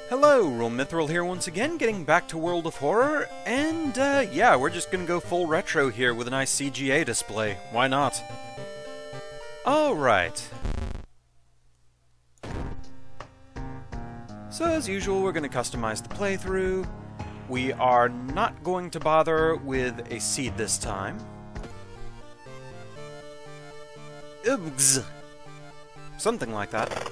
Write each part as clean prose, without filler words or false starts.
Hello, Real Mithril here once again, getting back to World of Horror, and yeah, we're just gonna go full retro here with a nice CGA display. Why not? Alright. So as usual, we're gonna customize the playthrough. We are not going to bother with a seed this time. Oops. Something like that.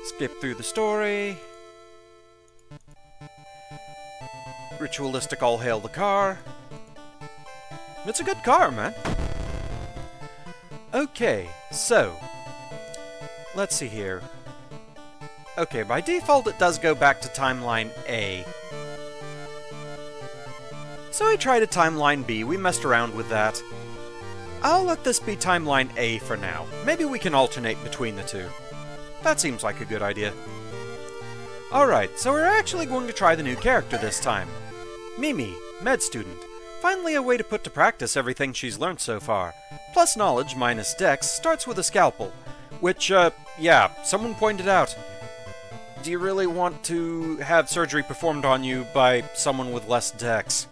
Skip through the story. Ritualistic all hail the car. It's a good car, man. Okay, so let's see here. Okay, by default it does go back to timeline A. So I tried a timeline B, we messed around with that. I'll let this be timeline A for now. Maybe we can alternate between the two. That seems like a good idea. Alright, so we're actually going to try the new character this time. Mimi, med student. Finally a way to put to practice everything she's learned so far. Plus knowledge minus dex starts with a scalpel. Which, yeah, someone pointed out. Do you really want to have surgery performed on you by someone with less dex?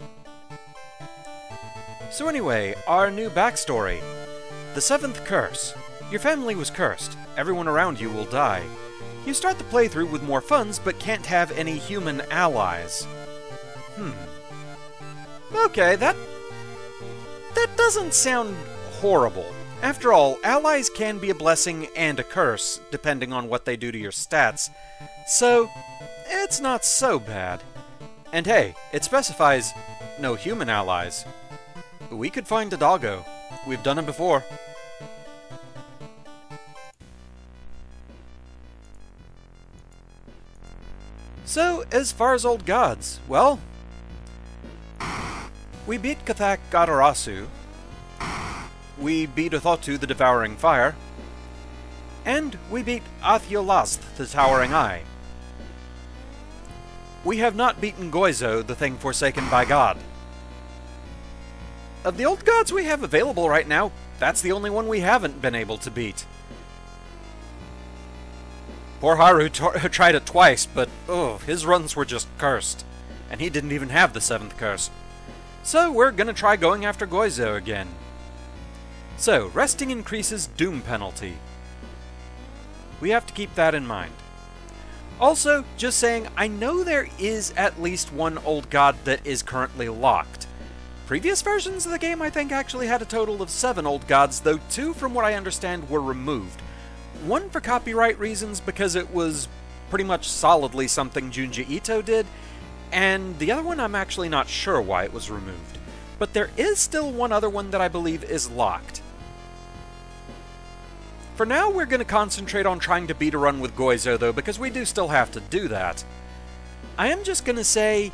So anyway, our new backstory. The seventh curse. Your family was cursed. Everyone around you will die. You start the playthrough with more funds, but can't have any human allies. Okay, that doesn't sound horrible. After all, allies can be a blessing and a curse, depending on what they do to your stats. So, it's not so bad. And hey, it specifies no human allies. We could find a Doggo. We've done it before. So, as far as old gods, well, we beat Kathak Gadarasu, we beat Uthotu the Devouring Fire, and we beat Athiolazth the Towering Eye. We have not beaten Goizo, the thing forsaken by God. Of the old gods we have available right now, that's the only one we haven't been able to beat. Poor Haru tried it twice, but his runs were just cursed. And he didn't even have the seventh curse. So we're gonna try going after Goizo again. So, resting increases doom penalty. We have to keep that in mind. Also, just saying, I know there is at least one old god that is currently locked. Previous versions of the game, I think, actually had a total of 7 old gods, though 2, from what I understand, were removed. One for copyright reasons, because it was pretty much solidly something Junji Ito did, and the other one I'm actually not sure why it was removed. But there is still one other one that I believe is locked. For now, we're going to concentrate on trying to beat a run with Goizo, though, because we do still have to do that. I am just going to say,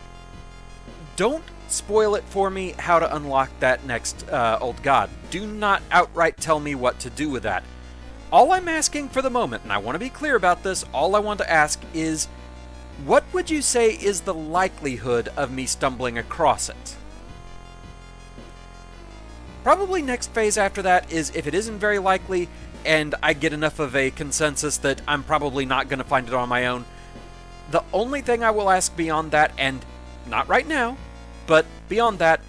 don't spoil it for me how to unlock that next old god. Do not outright tell me what to do with that. All I'm asking for the moment, and I want to be clear about this, all I want to ask is, what would you say is the likelihood of me stumbling across it? Probably next phase after that is if it isn't very likely, and I get enough of a consensus that I'm probably not going to find it on my own. The only thing I will ask beyond that, and not right now, but beyond that,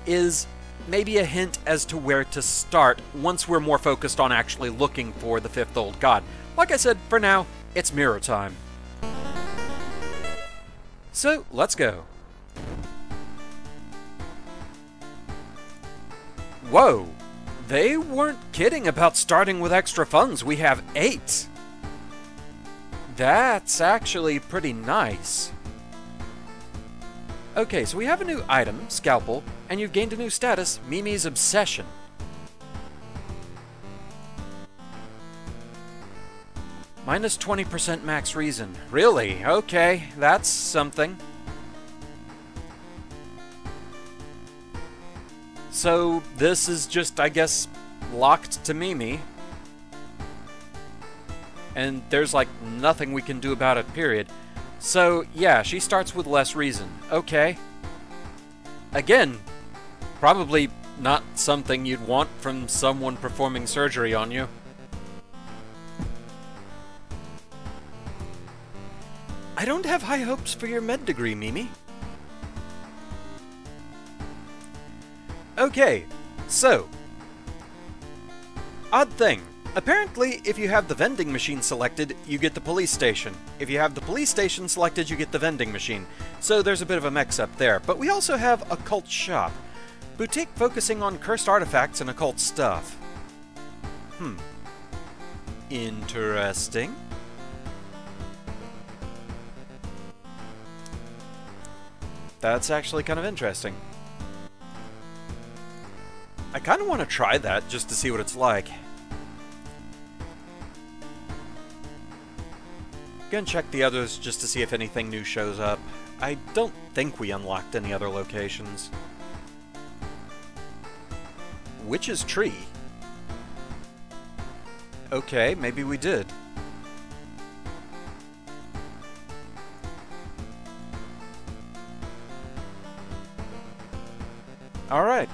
is maybe a hint as to where to start once we're more focused on actually looking for the 5th old god. Like I said, for now, it's mirror time. So, let's go. Whoa! They weren't kidding about starting with extra funds. We have 8! That's actually pretty nice. Okay, so we have a new item, Scalpel, and you've gained a new status, Mimi's Obsession. Minus 20% max reason. Really? Okay, that's something. So, this is just, I guess, locked to Mimi. and there's like nothing we can do about it, period. So, yeah, she starts with less reason. Okay. Again, probably not something you'd want from someone performing surgery on you. I don't have high hopes for your med degree, Mimi. Okay, so, odd thing. Apparently, if you have the vending machine selected, you get the police station. If you have the police station selected, you get the vending machine. So there's a bit of a mix-up there. But we also have occult shop. Boutique focusing on cursed artifacts and occult stuff. Interesting. That's actually kind of interesting. I kind of want to try that just to see what it's like. Gonna check the others just to see if anything new shows up. I don't think we unlocked any other locations. Witch's Tree? Okay, maybe we did. Alright.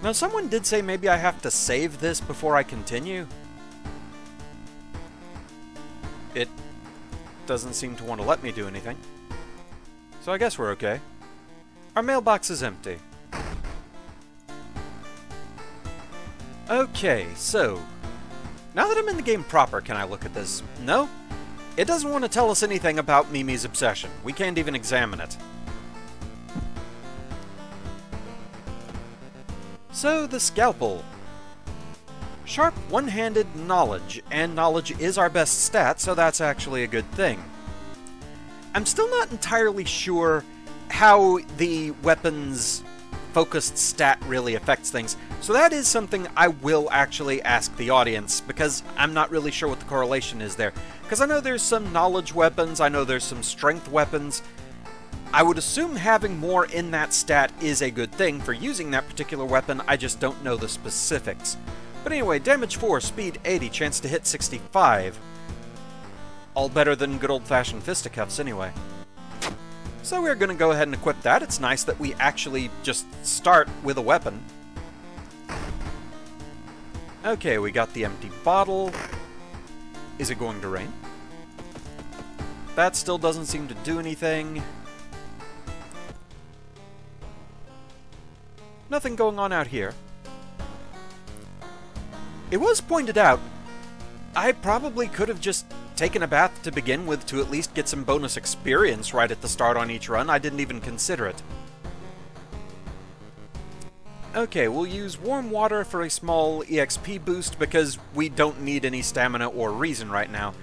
Now, someone did say maybe I have to save this before I continue. It doesn't seem to want to let me do anything. So I guess we're okay. Our mailbox is empty. Okay, so... now that I'm in the game proper, can I look at this? No? It doesn't want to tell us anything about Mimi's obsession. We can't even examine it. So, the scalpel. Sharp, one-handed knowledge, and knowledge is our best stat, so that's actually a good thing. I'm still not entirely sure how the weapon's focused stat really affects things, so that is something I will actually ask the audience, because I'm not really sure what the correlation is there. Because I know there's some knowledge weapons, I know there's some strength weapons. I would assume having more in that stat is a good thing for using that particular weapon, I just don't know the specifics. But anyway, damage 4, speed 80, chance to hit 65. All better than good old-fashioned fisticuffs anyway. So we're going to go ahead and equip that. It's nice that we actually just start with a weapon. Okay, we got the empty bottle. Is it going to rain? That still doesn't seem to do anything. Nothing going on out here. It was pointed out, I probably could have just taken a bath to begin with to at least get some bonus experience right at the start on each run. I didn't even consider it. Okay, we'll use warm water for a small EXP boost because we don't need any stamina or reason right now.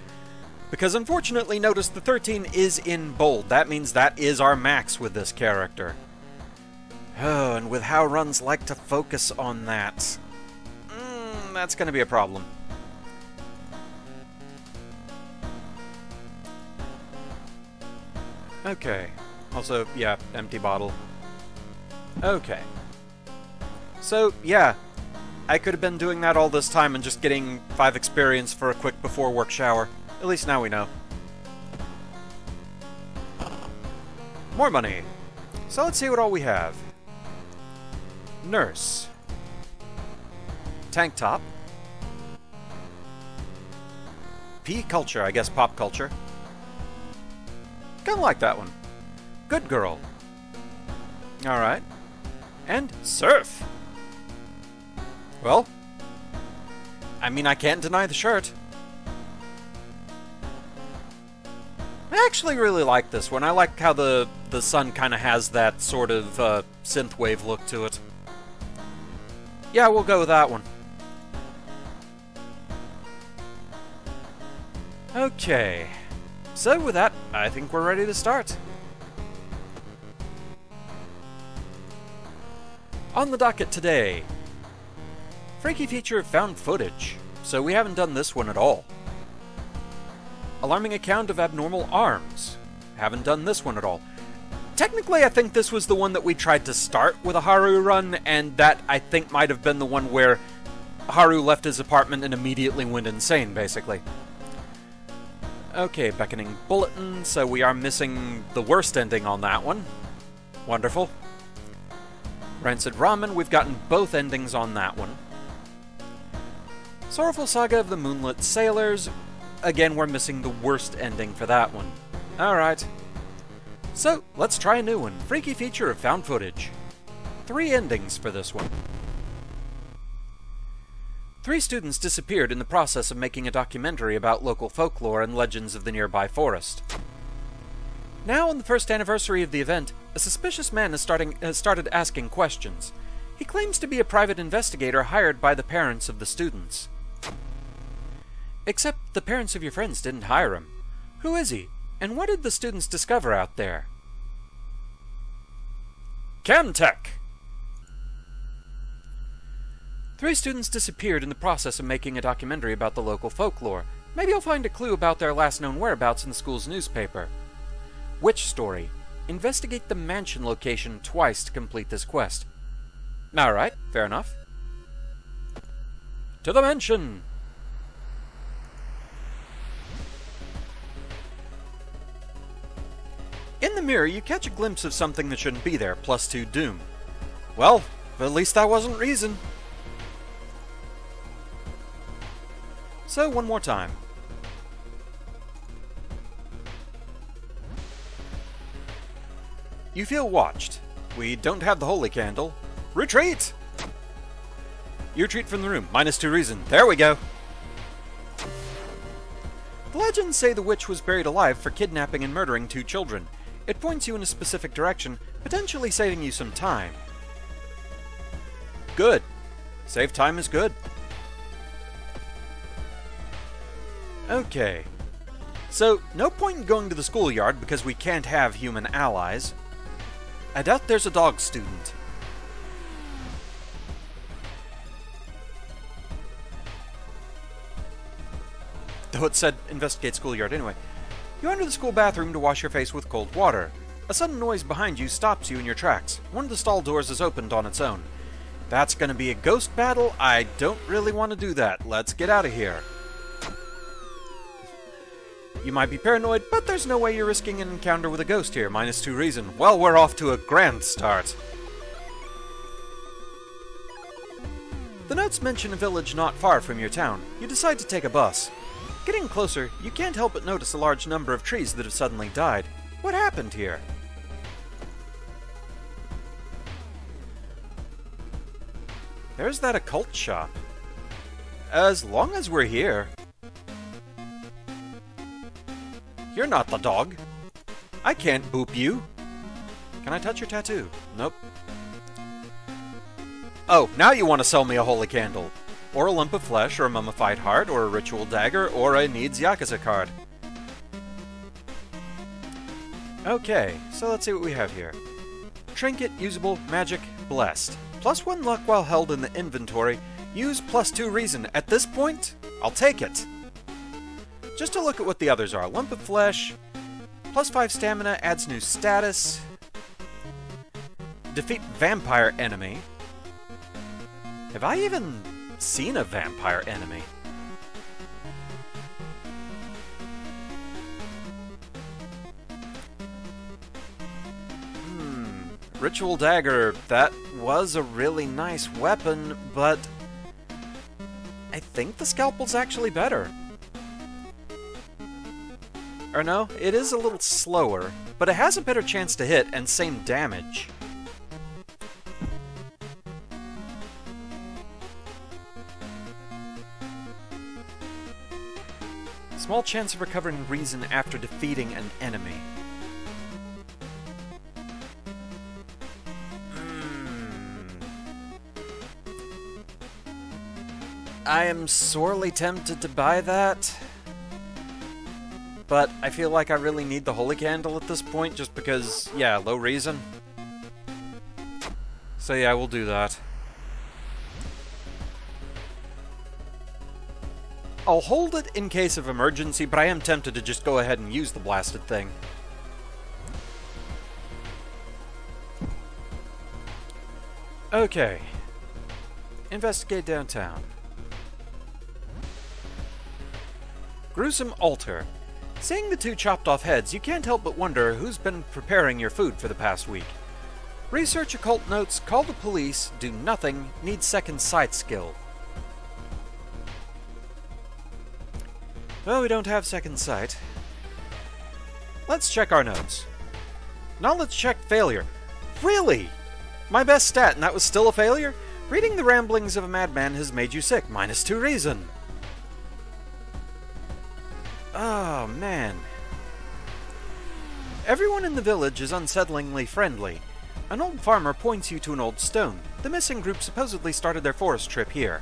Because unfortunately, notice the 13 is in bold. That means that is our max with this character. Oh, and with how runs like to focus on that, that's going to be a problem. Okay. Also, yeah, empty bottle. Okay. So, yeah. I could have been doing that all this time and just getting 5 experience for a quick before-work shower. At least now we know. More money. So let's see what all we have. Nurse. Tank top. P culture, I guess pop culture. Kinda like that one. Good girl. Alright. And surf. Well, I mean, I can't deny the shirt. I actually really like this one. I like how the sun kind of has that sort of synthwave look to it. Yeah, we'll go with that one. Okay. So with that, I think we're ready to start. On the docket today, Freaky feature found footage, so we haven't done this one at all. Alarming account of abnormal arms. Haven't done this one at all. Technically, I think this was the one that we tried to start with a Haru run, and that I think might have been the one where Haru left his apartment and immediately went insane, basically. Okay, beckoning bulletin, so we are missing the worst ending on that one. Wonderful. Rancid Ramen, we've gotten both endings on that one. Sorrowful Saga of the Moonlit Sailors, again we're missing the worst ending for that one. Alright. So, let's try a new one. Freaky feature of found footage. 3 endings for this one. 3 students disappeared in the process of making a documentary about local folklore and legends of the nearby forest. Now, on the first anniversary of the event, a suspicious man has started asking questions. He claims to be a private investigator hired by the parents of the students. Except the parents of your friends didn't hire him. Who is he? And what did the students discover out there? Camtech! 3 students disappeared in the process of making a documentary about the local folklore. Maybe you'll find a clue about their last known whereabouts in the school's newspaper. Which story? Investigate the mansion location twice to complete this quest. Alright, fair enough. To the mansion! In the mirror, you catch a glimpse of something that shouldn't be there, +2 doom. Well, at least that wasn't reason. So, one more time. You feel watched. We don't have the holy candle. Retreat! You retreat from the room. -2 reason. There we go. The legends say the witch was buried alive for kidnapping and murdering 2 children. It points you in a specific direction, potentially saving you some time. Good. Save time is good. Okay. So, no point in going to the schoolyard because we can't have human allies. I doubt there's a dog student. Though it said investigate schoolyard anyway. You enter the school bathroom to wash your face with cold water. A sudden noise behind you stops you in your tracks. One of the stall doors is opened on its own. That's gonna be a ghost battle. I don't really want to do that. Let's get out of here. You might be paranoid, but there's no way you're risking an encounter with a ghost here. -2 reason. Well, we're off to a grand start. The notes mention a village not far from your town. You decide to take a bus. Getting closer, you can't help but notice a large number of trees that have suddenly died. What happened here? There's that occult shop. As long as we're here. You're not the dog. I can't boop you. Can I touch your tattoo? Nope. Oh, now you want to sell me a holy candle. Or a lump of flesh, or a mummified heart, or a ritual dagger, or a needs Yakuza card. Okay, so let's see what we have here. Trinket, usable, magic, blessed. +1 luck while held in the inventory. Use +2 reason. At this point, I'll take it. Just to look at what the others are. Lump of flesh, +5 stamina, adds new status. Defeat vampire enemy. Have I even seen a vampire enemy? Ritual dagger, that was a really nice weapon, but I think the scalpel's actually better. Or no, it is a little slower, but it has a better chance to hit and same damage. Small chance of recovering reason after defeating an enemy. I am sorely tempted to buy that, but I feel like I really need the holy candle at this point just because, yeah, low reason. So yeah, we'll do that. I'll hold it in case of emergency, but I am tempted to just go ahead and use the blasted thing. Okay. Investigate downtown. Gruesome altar. Seeing the two chopped off heads, you can't help but wonder who's been preparing your food for the past week. Research occult notes, call the police, do nothing, need second sight skill. Well, we don't have second sight. Let's check our notes. Now let's check failure. Really? My best stat, and that was still a failure? Reading the ramblings of a madman has made you sick. -2 reason. Oh, man. Everyone in the village is unsettlingly friendly. An old farmer points you to an old stone. The missing group supposedly started their forest trip here.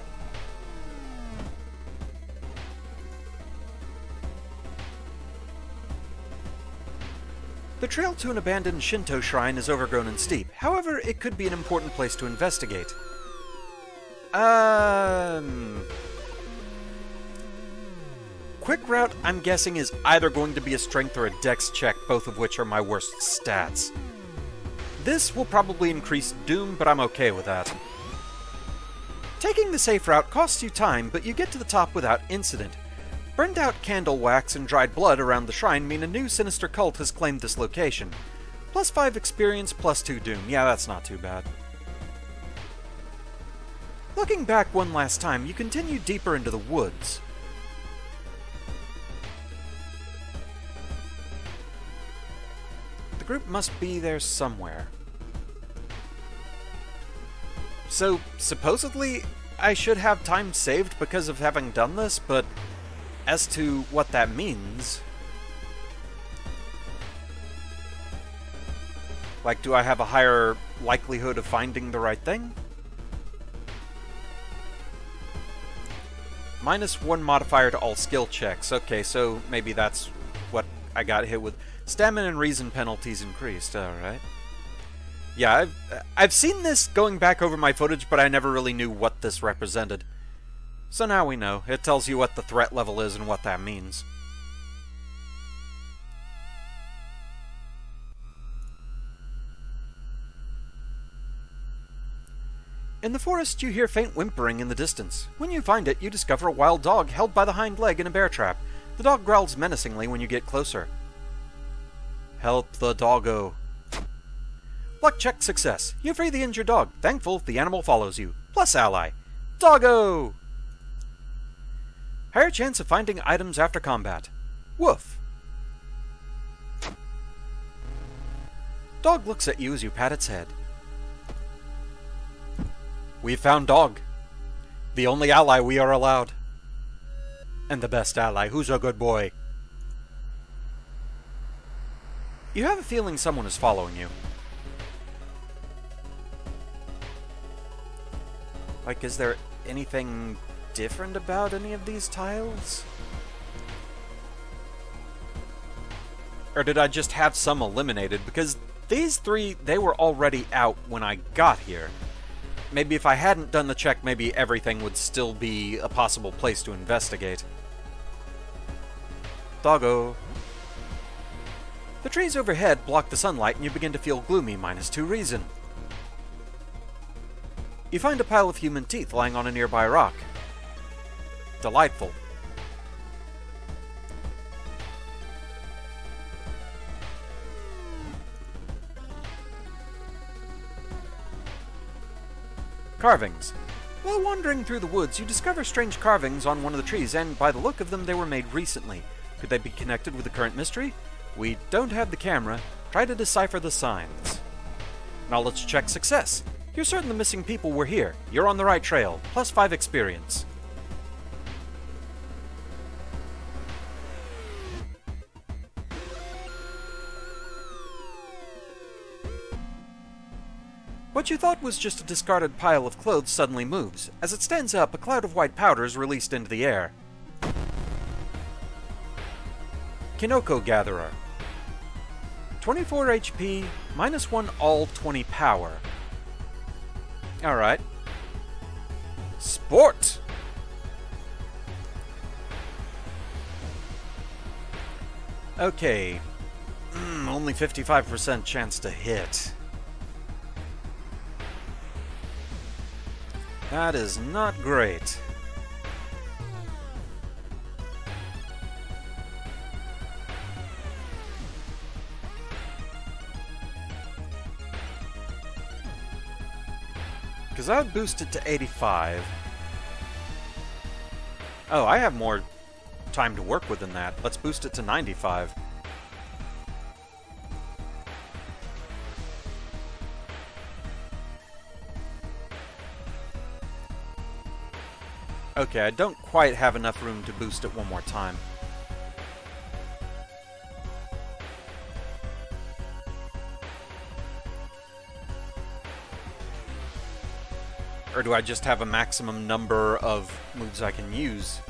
The trail to an abandoned Shinto shrine is overgrown and steep. However, it could be an important place to investigate. Quick route, I'm guessing, is either going to be a strength or a dex check, both of which are my worst stats. This will probably increase doom, but I'm okay with that. Taking the safe route costs you time, but you get to the top without incident. Burned out candle wax and dried blood around the shrine mean a new sinister cult has claimed this location. +5 experience, +2 doom. Yeah, that's not too bad. Looking back one last time, you continue deeper into the woods. The group must be there somewhere. So, supposedly, I should have time saved because of having done this, but as to what that means... Like, do I have a higher likelihood of finding the right thing? -1 modifier to all skill checks. Okay, so maybe that's what I got hit with. Stamina and reason penalties increased, alright. Yeah, I've seen this going back over my footage, but I never really knew what this represented. So now we know. It tells you what the threat level is and what that means. In the forest, you hear faint whimpering in the distance. When you find it, you discover a wild dog held by the hind leg in a bear trap. The dog growls menacingly when you get closer. Help the doggo. Luck check success. You free the injured dog. Thankful the animal follows you. Plus ally. Doggo! Higher chance of finding items after combat. Woof. Dog looks at you as you pat its head. We've found dog. The only ally we are allowed. And the best ally. Who's a good boy? You have a feeling someone is following you. Like, is there anything different about any of these tiles? Or did I just have some eliminated? Because these three, they were already out when I got here. Maybe if I hadn't done the check, maybe everything would still be a possible place to investigate. Doggo. The trees overhead block the sunlight and you begin to feel gloomy, -2 reason. You find a pile of human teeth lying on a nearby rock. Delightful. Carvings. While wandering through the woods, you discover strange carvings on one of the trees, and by the look of them, they were made recently. Could they be connected with the current mystery? We don't have the camera. Try to decipher the signs. Knowledge check success. You're certain the missing people were here. You're on the right trail. +5 experience. What you thought was just a discarded pile of clothes suddenly moves. As it stands up, a cloud of white powder is released into the air. Kinoko Gatherer. 24 HP, -1 all 20 power. Alright. Sport! Okay. Only 55% chance to hit. That is not great. because I would boost it to 85. Oh, I have more time to work with than that. Let's boost it to 95. Okay, I don't quite have enough room to boost it one more time. Or do I just have a maximum number of moves I can use?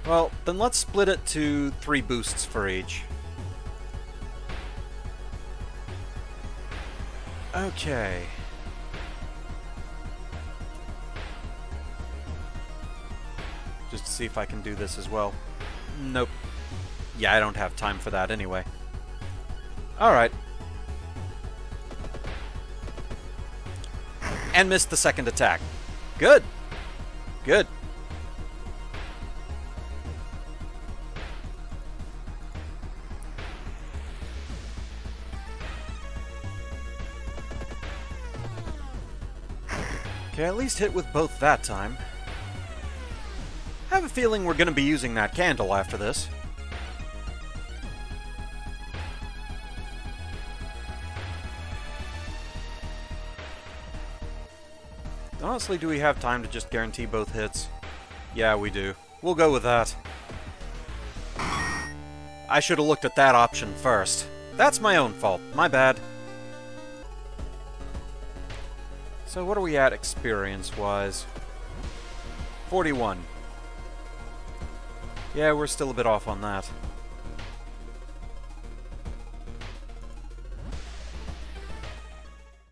Well, then let's split it to 3 boosts for each. Okay. Just to see if I can do this as well. Nope. Yeah, I don't have time for that anyway. Alright. And missed the second attack. Good. Good. Okay, at least hit with both that time. I have a feeling we're going to be using that candle after this. Honestly, do we have time to just guarantee both hits? Yeah, we do. We'll go with that. I should have looked at that option first. That's my own fault. My bad. So what are we at experience-wise? 41. Yeah, we're still a bit off on that.